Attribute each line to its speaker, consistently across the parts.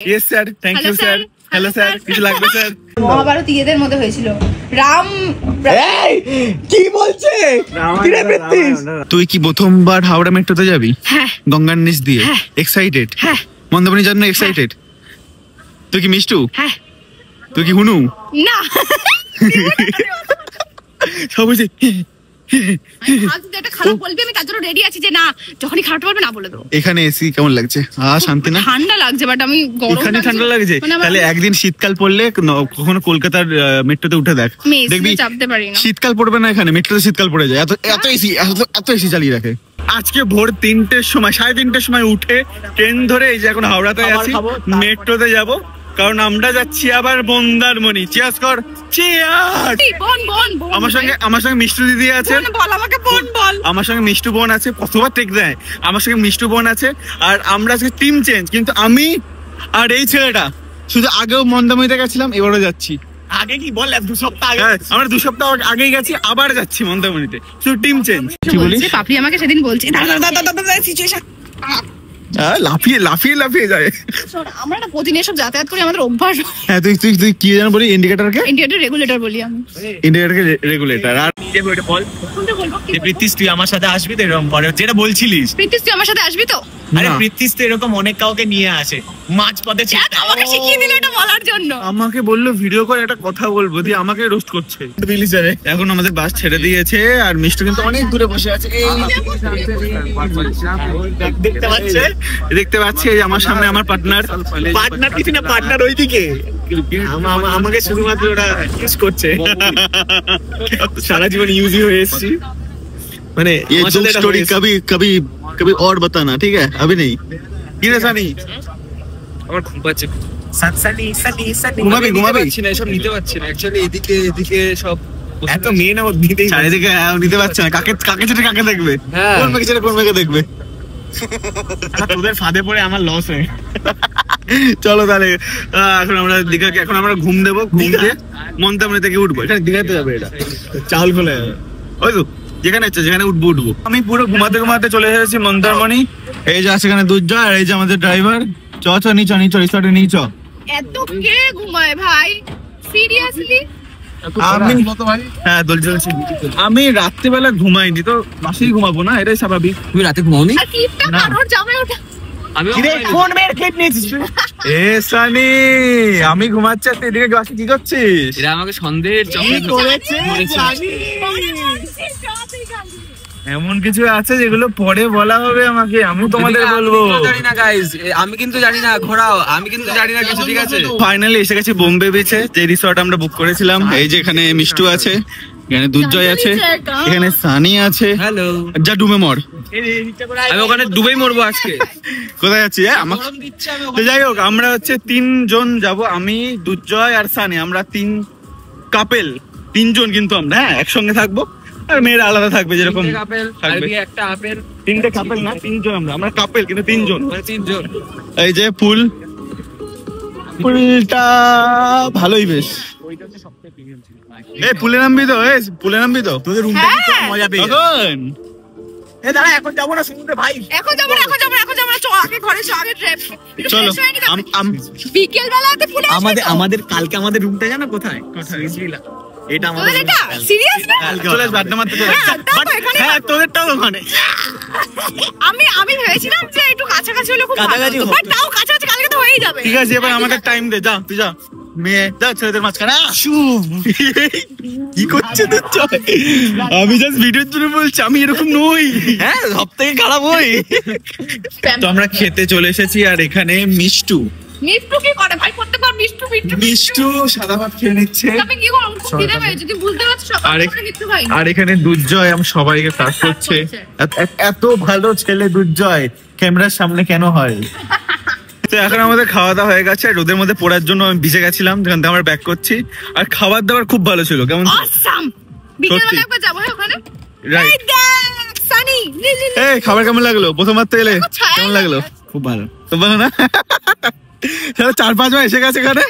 Speaker 1: Yes sir, thank you sir. Hello sir, কিছু লাগবে sir?
Speaker 2: Mahabharata ইয়েদের মধ্যে হয়েছিল। রাম
Speaker 1: এই কি বলছে? কিরে প্রেত্তিস? তুই কি প্রথমবার হাওড়া মেট্রোতে যাবি?
Speaker 2: হ্যাঁ।
Speaker 1: গঙ্গার নিচ দিয়ে?
Speaker 2: হ্যাঁ।
Speaker 1: এক্সাইটেড?
Speaker 2: হ্যাঁ।
Speaker 1: মন্দারমণির জন্য এক্সাইটেড? তুই কি মিষ্টু?
Speaker 2: হ্যাঁ।
Speaker 1: তুই কি হুনু?
Speaker 2: না।
Speaker 1: সবাই যে
Speaker 2: এটা খারাপ বলবি, আমি তার জন্য রেডি আছি যে না যখনই খারাপ বলবে না বলে দেবো।
Speaker 1: এখানে এসি কেমন লাগছে? শান্তি না?
Speaker 2: ঠান্ডা লাগছে বাট আমি গরম।
Speaker 1: এখানে ঠান্ডা লাগছে? তাহলে একদিন শীতকাল পড়লে কখনো কলকাতার মেট্রোতে উঠে দেখ, দেখবি
Speaker 2: চাপতে পারি না।
Speaker 1: শীতকাল পড়বে না, এখানে মেট্রোতে শীতকাল পড়ে যায়। এত এসি চালিয়ে রাখে। আজকে ভোর 3টের সময় 3:30 সময় উঠে ট্রেন ধরে এই যে এখন হাওড়াতে আছি, মেট্রোতে যাব, কারণ আমরা যাচ্ছি আবার মন্দারমণি। চিয়ার্স কর, চিয়ার্স। আমার সঙ্গে মিষ্টু দিদি আছে, আমার সঙ্গে মিষ্টু বোন আছে, কতবার টেক দেয়। আমার সঙ্গে মিষ্টু বোন আছে, আর আমরা আজকে টিম চেঞ্জ, কিন্তু আমি আর এই ছেলেটা শুধু আগেও মন্দারমণিতে গেছিলাম, এবারও যাচ্ছি। আগে কি বল, 2 সপ্তাহ আগে আমরা 2 সপ্তাহ আগেই গেছি, আবার যাচ্ছি মন্দারমণিতে, শুধু টিম চেঞ্জ। কি বলিস?
Speaker 2: পাপড়ি আমাকে সেদিন বলছে
Speaker 1: লাফিয়ে যায়।
Speaker 2: আমরা না প্রতিদিন এসব যাতায়াত করি, আমাদের অভ্যাস।
Speaker 1: হ্যাঁ, তুই কি জানো বলি? ইন্ডিকেটর
Speaker 2: রেগুলেটর বলি আমি।
Speaker 1: Indicator regulator. আর বল,
Speaker 3: প্রীতিশ তুই আমার সাথে আসবি তো? এরকম পরে যেটা বলছিলিস,
Speaker 2: প্রীতিশ তুই আমার সাথে আসবি তো?
Speaker 3: আরে প্রীতিশ তো এরকম অনেক কাউকে নিয়ে আসে মাঝ পথে।
Speaker 2: আমাকে শিখিয়ে দিল এটা বলার জন্য।
Speaker 1: আমাকে বললো ভিডিও করে একটা কথা বলবো, দিয়ে আমাকে রোস্ট করছে। এখন আমাদের বাস ছেড়ে দিয়েছে, আর মিষ্টু কিন্তু অনেক দূরে বসে আছে। দেখতে পাচ্ছি এই আমার সামনে আমার পার্টনার
Speaker 3: কিছু না, পার্টনার ওইদিকে আমাকে শুধুমাত্র ওরা ইউজ করছে। সারা জীবন ইউজই হয়ে এসেছি, মানে
Speaker 1: স্টোরি কবি और बताना, ठीक है? अभी नहीं। কি রে সানি?
Speaker 3: আমার ঘুম পাচ্ছে।
Speaker 1: ঘুমাবি
Speaker 3: না, এসব নিতে পারছি না অ্যাকচুয়ালি। এদিকে সব এত মেয়ে না,
Speaker 1: চারিদিকে নিতে পারছে না। কাকে ছেড়ে কাকে দেখবে? কোন মেয়ে ছেড়ে কোন মেয়েকে দেখবে?
Speaker 3: তোদের ফাঁদে পড়ে আমার লস হয়।
Speaker 1: চলো তাহলে এখন আমরা ঘুম দেবো, ঘুম দিয়ে মন্দারমণি থেকে উঠবো। এখানে দীঘাতে যাবে, এটা চাল খোলা যাবে। ওই তো যেখানে উঠবো। আমি পুরো ঘুমাতে চলে এসেছি মন্দারমণি। এই যে আছে এখানে দুর্জয়, আর এই যে আমাদের ড্রাইভার। চ নিচো রিসর্টে নিচ।
Speaker 2: এত কে ঘুমায় ভাই? সিরিয়াসলি?
Speaker 1: আমি রাত্রিবেলা ঘুমাইনি, তো বাসেই ঘুমাবো না, এটাই স্বাভাবিক। তুমি রাতে ঘুমাওনি? আমি ঘুমাচ্ছি, এদিকে বাসে কি করছিস?
Speaker 3: এরা আমাকে সন্দেহের
Speaker 1: এমন কিছু আছে যেগুলো পরে বলা হবে আমাকে, আমি তোমাদের বলবো।
Speaker 3: আমি কিন্তু জানি না ঘোরাও, আমি কিন্তু জানি না কিছু, ঠিক আছে?
Speaker 1: ফাইনালি এসে গেছি বোম্বে বিচে, যে রিসর্ট আমরা বুক করেছিলাম। এই যে এখানে মিষ্টু আছে, এখানে দুর্জয় আছে, এখানে সানি আছে।
Speaker 3: হ্যালো,
Speaker 1: যা ডুবে মর।
Speaker 3: আমি ওখানে ডুবেই মরবো আজকে।
Speaker 1: কোথায় যাচ্ছি? যাই হোক, আমরা হচ্ছে 3 জন যাবো, আমি দুর্জয় আর সানি। আমরা 3 কাপেল, 3 জন কিন্তু আমরা, হ্যাঁ, একসঙ্গে থাকবো, আর মেয়েরা আলাদা থাকবে, যেরকম থাকবে। 3টে কাপেল না, 3 জন আমরা কাপেল, কিন্তু 3 জন। এই যে পুলটা ভালোই বেশ। পুলে নামবি তো? তোদের রুমটা কি মজা পেয়ে
Speaker 3: দাঁড়া, এখন যাবো না সমুদ্রে ভাই।
Speaker 2: এখন যাবো না, আগে ঘরে আগে ট্রেপ।
Speaker 1: চলো।
Speaker 2: বিকেল বেলাতে পুলে
Speaker 3: আমাদের কালকে আমাদের রুমটা জানো কোথায়? এটা আমাদের
Speaker 2: সিরিয়াসলি
Speaker 1: চলে আসবে, আড্ডা মারতে চলে আসবে। হ্যাঁ, তোদেরটাও ওখানে।
Speaker 2: আমি ভেবেছিলাম যে একটু কাছাকাছি হলে খুব ভালো হতো, বাট তাও কাছাকাছি কালকে তো হয়েই যাবে।
Speaker 1: ঠিক আছে, এবার আমাদের টাইম দে, যা তুই যা। মেয়ে যা, ছেলেদের মাঝখানে। কি করছে তুই? আমি জাস্ট ভিডিওর জন্য বলছি, আমি এরকম নই।
Speaker 3: হ্যাঁ, সব থেকে খারাপ হই।
Speaker 1: তো আমরা খেতে চলে এসেছি, আর এখানে মিষ্টু
Speaker 2: কি করে ভাই? প্রত্যেকবার
Speaker 1: মিষ্টু সাদা ভাত খেয়ে নিচ্ছে।
Speaker 2: আমি কি করব? খিদে পেয়েছে, তুমি বুঝতে পারছো? সকালে কিছু খাই।
Speaker 1: আর এখানে দুর্জয় সবাইকে সার্ভ করছে। এত ভালো ছেলে দুর্জয় ক্যামেরার সামনে কেন হয়? তো এখন আমাদের খাওয়া দাওয়া হয়ে গেছে। রোদের মধ্যে পড়ার জন্য আমি ভিজে গেছিলাম, যেখান থেকে আমরা ব্যাক করছি। আর খাবার দাবার খুব ভালো ছিল। কেমন?
Speaker 2: অসাম। বিকেলবেলা একবার যাবো ওখানে।
Speaker 1: রাইট।
Speaker 2: সানি,
Speaker 1: এই খাবার কেমন লাগলো? প্রথমবার তো এলে, কেমন লাগলো? খুব ভালো। তো ভালো না? 4-5 বার এসে গেছে এখানে,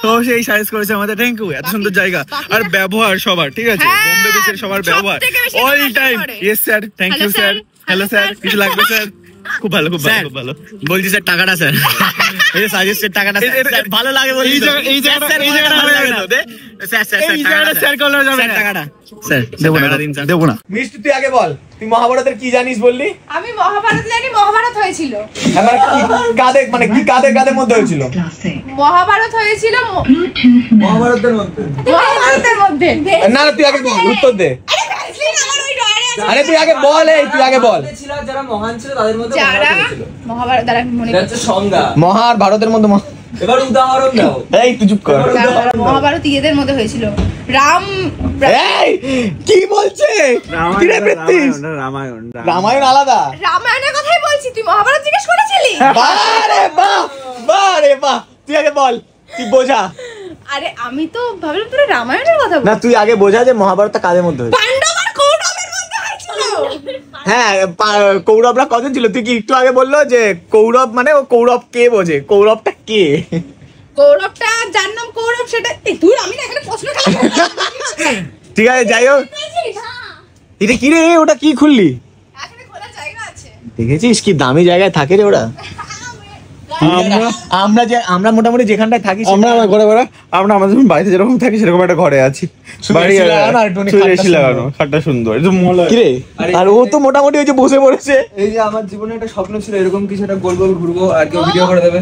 Speaker 1: তো সেই সাইজ করেছে আমাদের। Thank you. এত সুন্দর জায়গা আর ব্যবহার সবার, ঠিক আছে? বোম্বে বিচের সবার ব্যবহার all time. Yes sir, thank you sir. Hello sir, কিছু লাগবে স্যার? খুব ভালো খুব ভালো খুব ভালো
Speaker 3: বলছি স্যার টাকাটা স্যার এই যে সাজেস্টেড টাকাটা স্যার ভালো লাগে বলি
Speaker 1: এই জায়গাটা ভালো লাগে না।
Speaker 3: স্যার স্যার
Speaker 1: এই জায়গাটা শেয়ার করলে যাবে না।
Speaker 3: টাকাটা স্যার
Speaker 1: দেবো না
Speaker 4: মিষ্টি তুই আগে বল, তুই মহাভারতের কি জানিস বললি?
Speaker 2: আমি মহাভারত জানি, মহাভারত হয়েছিল।
Speaker 4: মানে কি কাদের মধ্যে হয়েছিল?
Speaker 2: মহাভারত হয়েছিল
Speaker 4: মহাভারতের মধ্যে।
Speaker 2: মহাভারতের মধ্যে।
Speaker 4: না তুই আগে উত্তর দে। আরে তুই আগে বল, তুই আগে বল।
Speaker 5: যারা মহান ছিল তাদের মধ্যে
Speaker 2: যারা মহাভারত দ্বারা মনে
Speaker 5: হচ্ছে সংজ্ঞা।
Speaker 4: মহাভারতের মধ্যে
Speaker 5: এবার উদাহরণ দাও।
Speaker 4: এই তুই চুপ কর।
Speaker 2: মহাভারত ইয়েদের মধ্যে হয়েছিল। রাম
Speaker 4: এই কি বলছে? কি রে প্রেত্তিস? রামায়ণ আলাদা।
Speaker 2: রামায়ণের কথাই বলছি, তুই মহাভারত জিজ্ঞেস করেছিলি?
Speaker 4: বাহ রে বাহ, তুই আগে বল, তুই বোঝা।
Speaker 2: আরে আমি তো ভাবলাম তুই রামায়ণের কথা বল।
Speaker 4: না তুই আগে বোঝা যে মহাভারতটা কাদের মধ্যে হয়েছে।
Speaker 2: পাণ্ডব আর কৌরবের মধ্যে হয়েছিল।
Speaker 4: হ্যাঁ কৌরবরা কজন ছিল? তুই কি একটু আগে বললো যে কৌরব মানে ও কৌরব কে বোঝে, কৌরবটা কে?
Speaker 2: কৌরবটা যার নাম কৌরব সেটা তুই, আমি না এখানে প্রশ্ন
Speaker 4: ঠিক আছে যাই হোক। এটা কি রে, ওটা কি খুললি?
Speaker 2: এখানে খোলা জায়গা আছে।
Speaker 4: দেখেছিস কি দামি জায়গায় থাকে রে ওরা। আমরা মোটামুটি যেখানটায় থাকি
Speaker 1: আমরা ঘরে আমরা আমাদের বাড়িতে যেরকম থাকি সেরকম একটা ঘরে আছি। বাড়ি এসি লাগানো, খাটটা সুন্দর,
Speaker 4: কি রে। আর ও তো মোটামুটি ওই যে বসে পড়েছে।
Speaker 5: এই যে আমার জীবনে একটা স্বপ্ন ছিল এরকম কিছু একটা গোল গোল ঘুরবো আর কেউ ভিডিও করে দেবে।